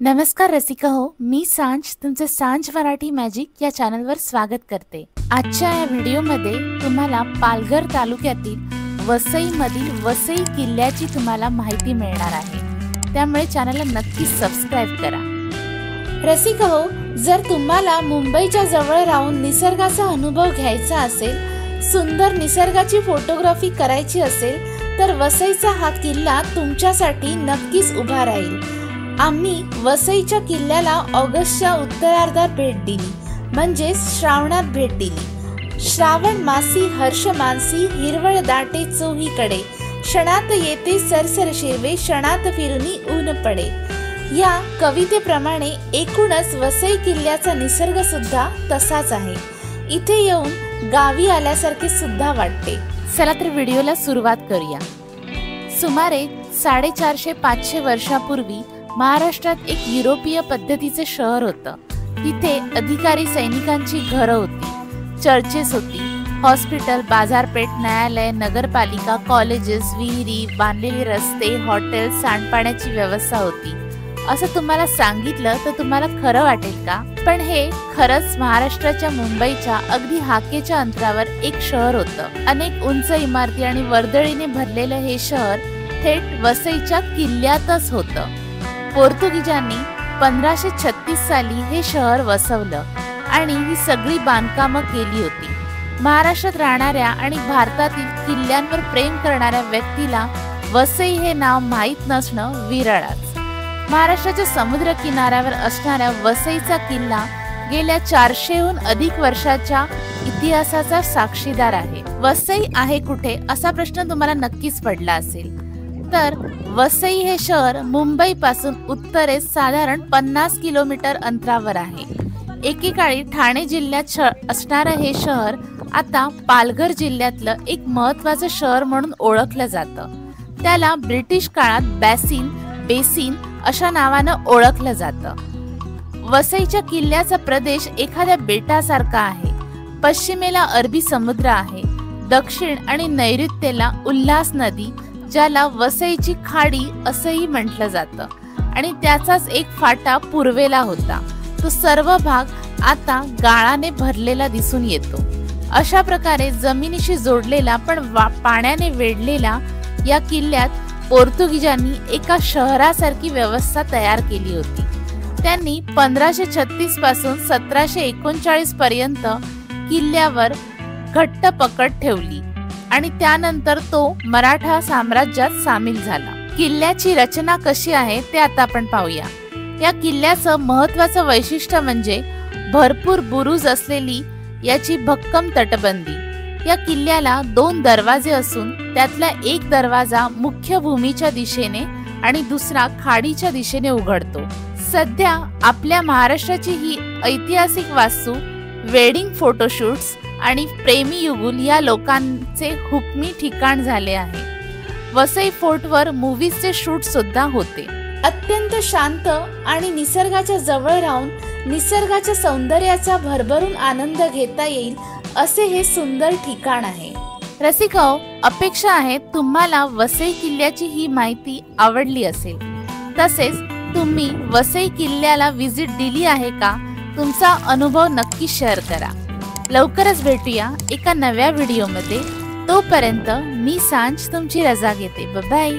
नमस्कार रसिका हो, मी सांज तुमचं सांज मराठी मॅजिक या चॅनलवर स्वागत करते। आजच्या या व्हिडिओमध्ये तुम्हाला पालघर तालुक्यातील वसईमधील वसई किल्ल्याची तुम्हाला माहिती मिळणार आहे, त्यामुळे चॅनलला नक्की सबस्क्राइब करा। रसिका हो, जर तुम्हाला मुंबईच्या जवळ राहून निसर्गाचा अनुभव घ्यायचा असेल, सुंदर निसर्गाची फोटोग्राफी करायची असेल तर वसईचा हा किल्ला तुमच्यासाठी नक्कीच उभा राहील। आम्ही वसईच्या किल्ल्याला ऑगस्टच्या उत्तरार्धात भेट दिली, म्हणजे श्रावणात भेट दिली। श्रावण मासी हर्ष मानसी हिरवळ दाटे चोहीकडे, क्षणात येते सरसर शिरवे, क्षणात फिरुनी ऊन पडे। या कवितेप्रमाणे एकूणच वसई किल्ल्याचा निसर्ग सुद्धा तसाच आहे। इथे येऊन गावी आल्यासारखे सुद्धा वाटते। चला तर व्हिडिओला सुरुवात करूया। सुमारे 450-500 वर्षापूर्वी महाराष्ट्रात एक युरोपीय पद्धतीचे शहर होतं। तिथे अधिकारी सैनिकांची घरं होती, चर्चेस होती, हॉस्पिटल, बाजारपेठ, न्यायालय, नगरपालिका, कॉलेजेस, विहिरी, बांधलेले रस्ते, हॉटेल, सांडपाण्याची व्यवस्था होती। असं तुम्हाला सांगितलं तर तुम्हाला खरं वाटेल का? पण हे खरंच महाराष्ट्राच्या मुंबईच्या अगदी हाकेच्या अंतरावर एक शहर होतं। अनेक उंच इमारती आणि वर्दळीने भरलेलं हे शहर थेट वसईच्या किल्ल्यातच होतं। पोर्तुगीजांनी 1536 साली हे शहर वसवलं आणि ही सगळी बांधकामं केली होती। महाराष्ट्रात राहणाऱ्या आणि भारतातील किल्ल्यांवर प्रेम करणाऱ्या व्यक्तीला वसई हे नाव माहीत नसणं विरळच। महाराष्ट्राच्या समुद्र किनाऱ्यावर असणाऱ्या वसईचा किल्ला गेल्या 400हून अधिक वर्षाच्या इतिहासाचा साक्षीदार आहे। वसई आहे कुठे असा प्रश्न तुम्हाला नक्कीच पडला असेल, तर वसई हे शहर मुंबई पासून उत्तरेस साधारण 50 किलोमीटर अंतरावर आहे। एकेकाळी ठाणे जिल्ह्यात असणारं हे शहर आता पालघर जिल्ह्यातलं एक महत्त्वाचं शहर म्हणून ओळखलं जातं। त्याला ब्रिटिश काळात बेसिन अशा नावानं ओळखलं जातं। वसईच्या किल्ल्याचा प्रदेश एखाद्या बेटासारखा आहे। पश्चिमेला अरबी समुद्र आहे, दक्षिण आणि नैऋत्येला उल्हास नदी, ज्याला वसईची खाडी असंही म्हटलं जातं, आणि त्याचाच एक फाटा पूर्वेला होता। तो सर्व भाग आता गाळाने भरलेला दिसून येतो। अशा प्रकारे जमिनीशी जोडलेला पण पाण्याने वेढलेला या किल्ल्यात पोर्तुगीजांनी एका शहरासारखी व्यवस्था तयार केली होती। त्यांनी 1536 पासून 1739 पर्यंत किल्ल्यावर घट्ट पकड ठेवली आणि त्यानंतर तो मराठा साम्राज्यात सामील झाला। किल्ल्याची रचना कशी आहे ते आता आपण पाहूया। या किल्ल्याचं महत्त्वाचं वैशिष्ट्य म्हणजे भरपूर बुरुज असलेली याची भक्कम तटबंदी। या किल्ल्याला 2 दरवाजे असून त्यातला एक दरवाजा मुख्य भूमीच्या दिशेने आणि दुसरा खाडीच्या दिशेने उघडतो। सध्या आपल्या महाराष्ट्राची ही ऐतिहासिक वास्तू वेडिंग फोटोशूट्स आणि प्रेमी युगुल या लोकांचे हुकमी ठिकाण झाले आहे। वसई फोर्टवर मूवीजचे शूट सुद्धा होते। अत्यंत शांत आणि निसर्गाच्या जवळ राहून निसर्गाच्या सौंदर्याचा भरभरून आनंद घेता येईल असे हे सुंदर ठिकाण आहे। रसिकाओ, अपेक्षा आहे तुम्हाला वसई किल्ल्याची ही माहिती आवडली असेल। तसेच तुम्ही वसई किल्ल्याला व्हिजिट दिली आहे का? तुमचा अनुभव नक्की शेअर करा। लवकरच भेटूया एका नव्या व्हिडिओमध्ये। तोपर्यंत मी सांज तुमची रजा घेते। Bye bye.